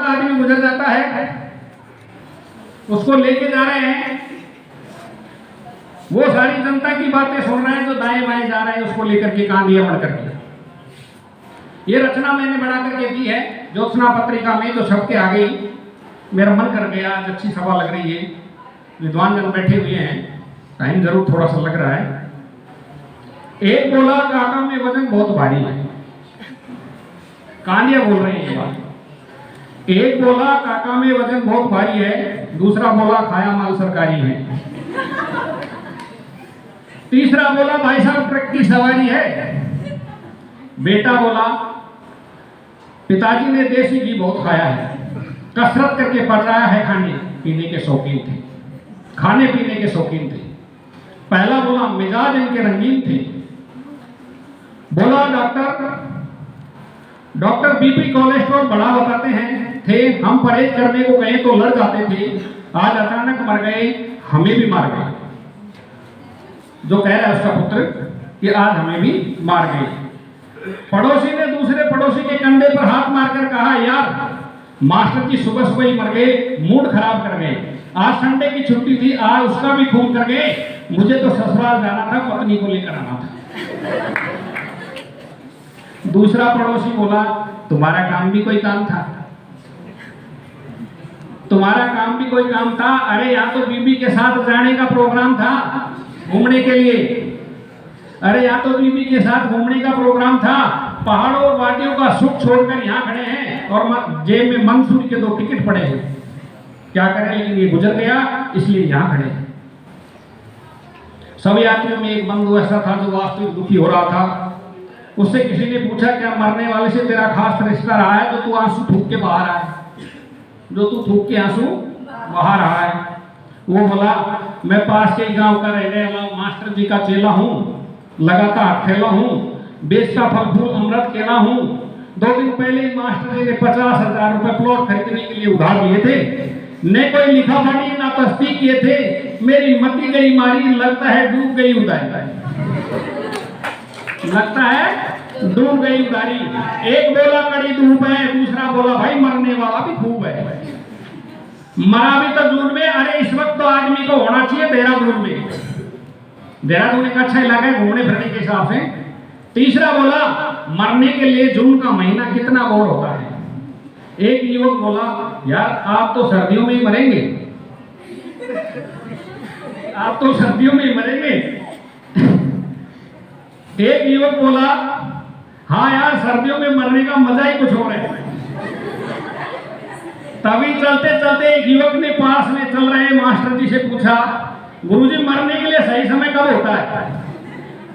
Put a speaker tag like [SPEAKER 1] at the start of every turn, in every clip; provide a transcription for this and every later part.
[SPEAKER 1] का आदमी गुजर जाता है, उसको लेके जा रहे हैं, वो सारी जनता की बातें सुन रहे हैं जो दाएं बाएं जा रहे हैं, उसको लेकर के कांडिया बढ़ करके। ये रचना मैंने बना करके दी है ज्योत्सना पत्रिका में, जो छप के आ गई। मेरा मन कर गया, आज अच्छी सभा लग रही है, विद्वान जन बैठे हुए हैं, टाइम जरूर थोड़ा सा लग रहा है। एक बोला काका में वजन बहुत भारी है, कांडिया बोल रही है ये बात। एक बोला काका में वजन बहुत भारी है, दूसरा बोला खाया माल सरकारी है, तीसरा बोला भाई साहब ट्रक की सवारी है, बेटा बोला पिताजी ने देसी घी बहुत खाया है, कसरत करके पड़ रहा है, खाने पीने के शौकीन थे, खाने पीने के शौकीन थे। पहला बोला मिजाज इनके रंगीन थे, बोला डॉक्टर बीपी कोलेस्ट्रॉल बढ़ा बताते हैं थे, हम परहेज करने को कहें तो लड़ जाते थे, आज अचानक मर गए, हमें भी मार गए। जो कह रहा है उसका पुत्र कि आज हमें भी मार गए। पड़ोसी ने दूसरे पड़ोसी के कंधे पर हाथ मारकर कहा, यार मास्टर जी सुबह सुबह ही मर गए, मूड खराब कर गए, आज संडे की छुट्टी थी, आज उसका भी खून कर गए, मुझे तो ससुराल जाना था, पत्नी को लेकर आना था। दूसरा पड़ोसी बोला, तुम्हारा काम भी कोई काम था, तुम्हारा काम भी कोई काम था, अरे या तो बीबी के साथ जाने का प्रोग्राम था घूमने के लिए, अरे या तो बीबी के साथ घूमने का प्रोग्राम था, पहाड़ों और वादियों का सुख छोड़कर यहाँ खड़े हैं और जेब में मंसूरी के 2 टिकट पड़े हैं, क्या करें, लेकिन ये गुजर गया इसलिए यहाँ खड़े हैं। सब यात्रियों में एक बंधु ऐसा था जो वास्तविक दुखी हो रहा था। उससे किसी ने पूछा, क्या मरने वाले से तेरा खास रिश्ता रहा है, जो तू आंसू थूक के बाहर आए, जो तू थूक के आंसू बाहर रहा है? वो बोला, मैं पास के गांव का रहने वाला मास्टर जी का चेला हूँ, लगातार खेला हूँ, बेचता फल फूल अमृत केला हूँ। 2 दिन पहले ही मास्टर जी ने 50,000 रुपए प्लॉट खरीदने के लिए उधार लिए थे, ने कोई लिखा पढ़ी ना तस्दीक किए थे, मेरी मती गई मारी, लगता है डूब गई उधारी, लगता है डूब गई उधारी। एक बोला कड़ी धूप है, दूसरा बोला भाई मरने वाला भी खूब है, मरा भी तो जून में, अरे इस वक्त तो आदमी को होना चाहिए देहरादून में, देहरादून एक अच्छा इलाका है घूमने फिरने के हिसाब से। तीसरा बोला, मरने के लिए जून का महीना कितना बोर होता है। एक युवक बोला, यार आप तो सर्दियों में ही मरेंगे, आप तो सर्दियों में ही मरेंगे। एक युवक बोला, हाँ यार सर्दियों में मरने का मजा ही कुछ और है। तभी चलते चलते एक युवक ने पास में चल रहे मास्टर जी से पूछा, गुरुजी मरने के लिए सही समय कब होता है?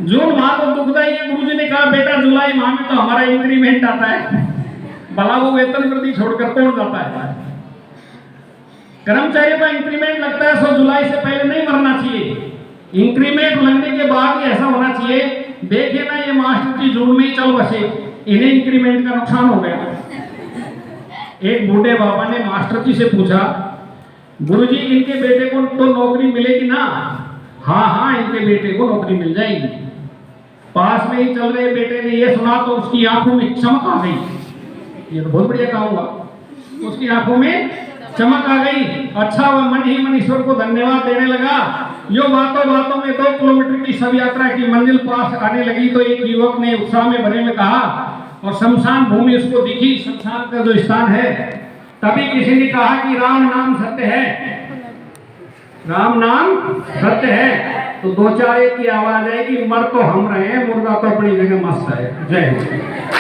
[SPEAKER 1] जून माह तो दुखदाई है। गुरुजी ने कहा, बेटा जुलाई माह में तो हमारा इंक्रीमेंट आता है, भला वो वेतन वृद्धि छोड़कर कौन जाता है? कर्मचारियों का इंक्रीमेंट लगता है, सो जुलाई से पहले नहीं मरना चाहिए, इंक्रीमेंट लगने के बाद ऐसा होना चाहिए। देखिए ना ये मास्टर जी जून में ही चल बसे, इन्हें इंक्रीमेंट का नुकसान हो गया। एक बूढ़े बाबा ने मास्टर जी से पूछा, गुरुजी इनके बेटे को तो नौकरी मिलेगी ना? हाँ हाँ इनके बेटे को नौकरी मिल जाएगी। पास में ही चल रहे बेटे ने ये सुना तो उसकी आंखों में चमक आ गई। ये तो बहुत बढ़िया काम हुआ, उसकी आंखों में चमक आ गई। अच्छा वह मन ही मन ईश्वर को धन्यवाद देने लगा। यो बातों बातों में 2 किलोमीटर की शव यात्रा की मंजिल पास आने लगी तो एक युवक ने उत्साह में भरे में कहा, और शमशान भूमि उसको दिखी, शमशान का जो स्थान है। तभी किसी ने कहा कि राम नाम सत्य है, राम नाम सत्य है। तो 2-4 की आवाज है कि मर तो हम रहे हैं, मुर्गा तो अपनी जगह मस्त है। जय हिंद।